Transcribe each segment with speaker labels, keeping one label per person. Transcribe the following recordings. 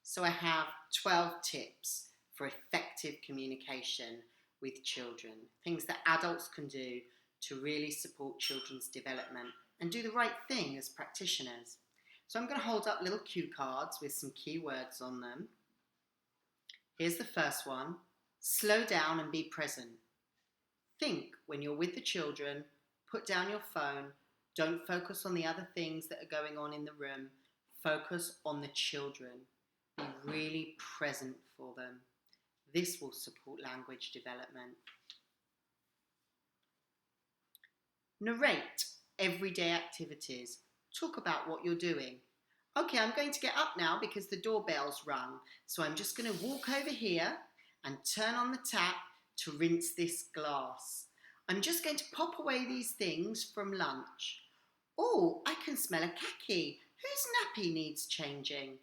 Speaker 1: So I have 12 tips for effective communication with children, things that adults can do to really support children's development and do the right thing as practitioners. So I'm going to hold up little cue cards with some key words on them. Here's the first one: slow down and be present. Think when you're with the children, put down your phone, don't focus on the other things that are going on in the room, focus on the children. Be really present for them. This will support language development. Narrate everyday activities. Talk about what you're doing. Okay, I'm going to get up now because the doorbell's rung. So I'm just going to walk over here and turn on the tap to rinse this glass. I'm just going to pop away these things from lunch. Oh, I can smell a khaki. Whose nappy needs changing?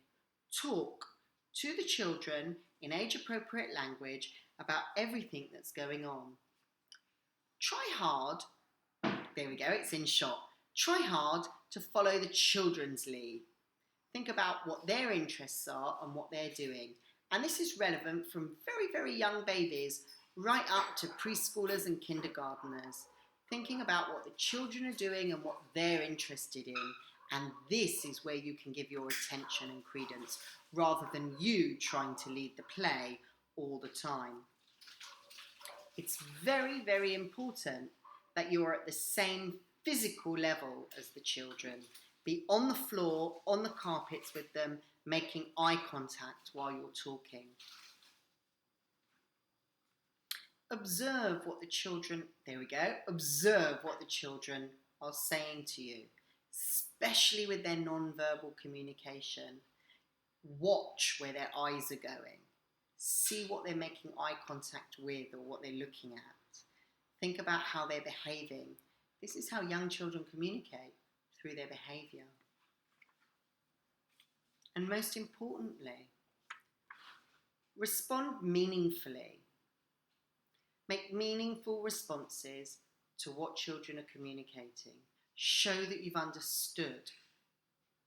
Speaker 1: Talk to the children in age-appropriate language about everything that's going on. Try hard, there we go, it's in shot. Try hard to follow the children's lead. Think about what their interests are and what they're doing. And this is relevant from very, very young babies right up to preschoolers and kindergarteners. Thinking about what the children are doing and what they're interested in. And this is where you can give your attention and credence, rather than you trying to lead the play all the time. It's very, very important that you're at the same physical level as the children. Be on the floor, on the carpets with them, making eye contact while you're talking. Observe what the children, there we go, observe what the children are saying to you, especially with their non-verbal communication. Watch where their eyes are going. See what they're making eye contact with or what they're looking at. Think about how they're behaving. This is how young children communicate, through their behaviour. And most importantly, respond meaningfully. Make meaningful responses to what children are communicating. Show that you've understood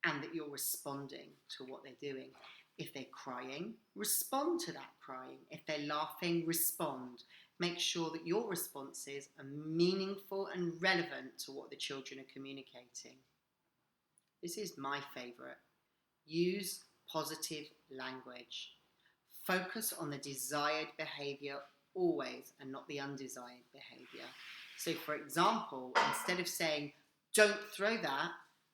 Speaker 1: and that you're responding to what they're doing. If they're crying, respond to that crying. If they're laughing, respond. Make sure that your responses are meaningful and relevant to what the children are communicating. This is my favourite. Use positive language. Focus on the desired behaviour always and not the undesired behaviour. So for example, instead of saying, don't throw that,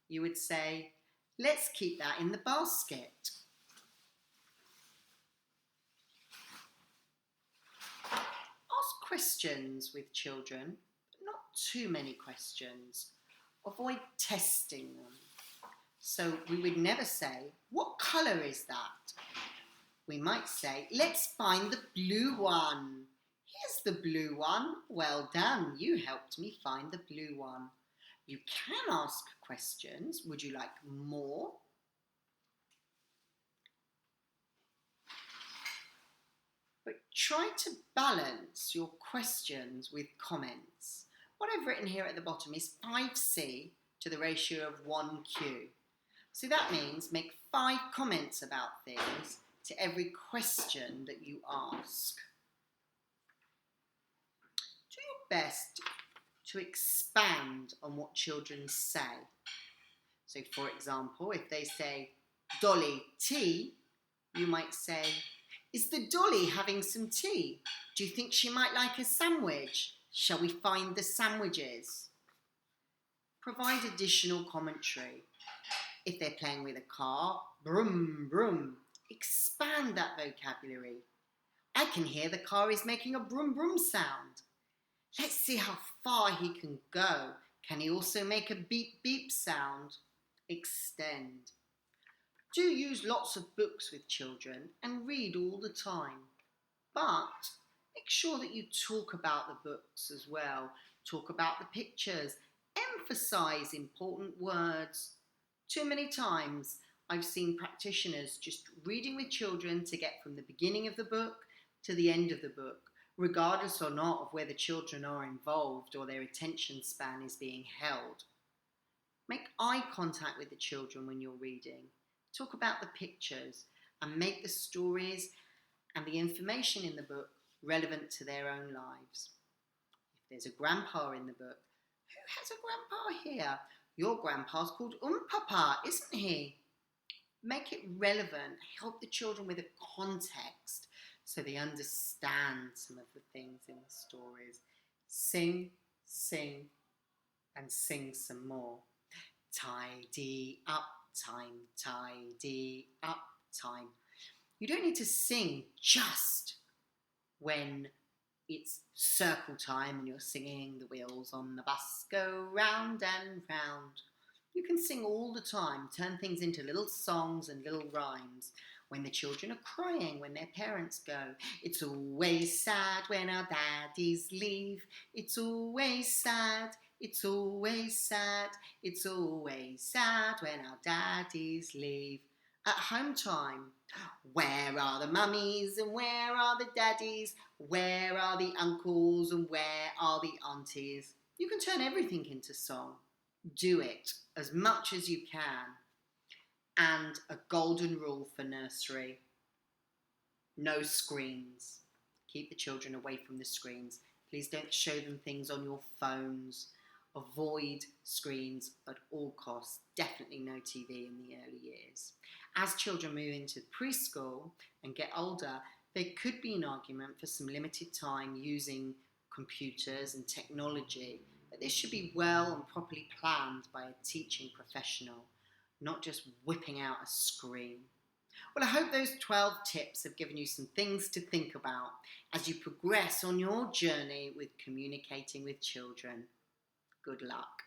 Speaker 1: you would say, let's keep that in the basket. Ask questions with children, but not too many questions. Avoid testing them. So we would never say, what colour is that? We might say, let's find the blue one. Here's the blue one. Well done, you helped me find the blue one. You can ask questions. Would you like more? But try to balance your questions with comments. What I've written here at the bottom is 5C to the ratio of 1Q. So that means make 5 comments about things to every question that you ask. Do your best to expand on what children say. So for example, if they say, Dolly, tea, you might say, is the Dolly having some tea? Do you think she might like a sandwich? Shall we find the sandwiches? Provide additional commentary. If they're playing with a car, brum, brum. Expand that vocabulary. I can hear the car is making a brum, brum sound. Let's see how far he can go. Can he also make a beep, beep sound? Extend. Do use lots of books with children and read all the time. But make sure that you talk about the books as well. Talk about the pictures. Emphasize important words. Too many times I've seen practitioners just reading with children to get from the beginning of the book to the end of the book, regardless or not of whether children are involved or their attention span is being held. Make eye contact with the children when you're reading. Talk about the pictures. and make the stories and the information in the book relevant to their own lives. If there's a grandpa in the book, who has a grandpa here? Your grandpa's called Papa, isn't he? Make it relevant, help the children with a context so they understand some of the things in the stories. Sing, sing, and sing some more. Tidy up time, tidy up time. You don't need to sing just when it's circle time and you're singing the wheels on the bus go round and round. You can sing all the time, turn things into little songs and little rhymes. When the children are crying, when their parents go, it's always sad when our daddies leave. It's always sad, it's always sad, it's always sad when our daddies leave. At home time, where are the mummies and where are the daddies? Where are the uncles and where are the aunties? You can turn everything into song. Do it as much as you can. And a golden rule for nursery: no screens. Keep the children away from the screens. Please don't show them things on your phones. Avoid screens at all costs. Definitely no TV in the early years. As children move into preschool and get older, there could be an argument for some limited time using computers and technology, but this should be well and properly planned by a teaching professional, not just whipping out a screen. Well, I hope those 12 tips have given you some things to think about as you progress on your journey with communicating with children. Good luck.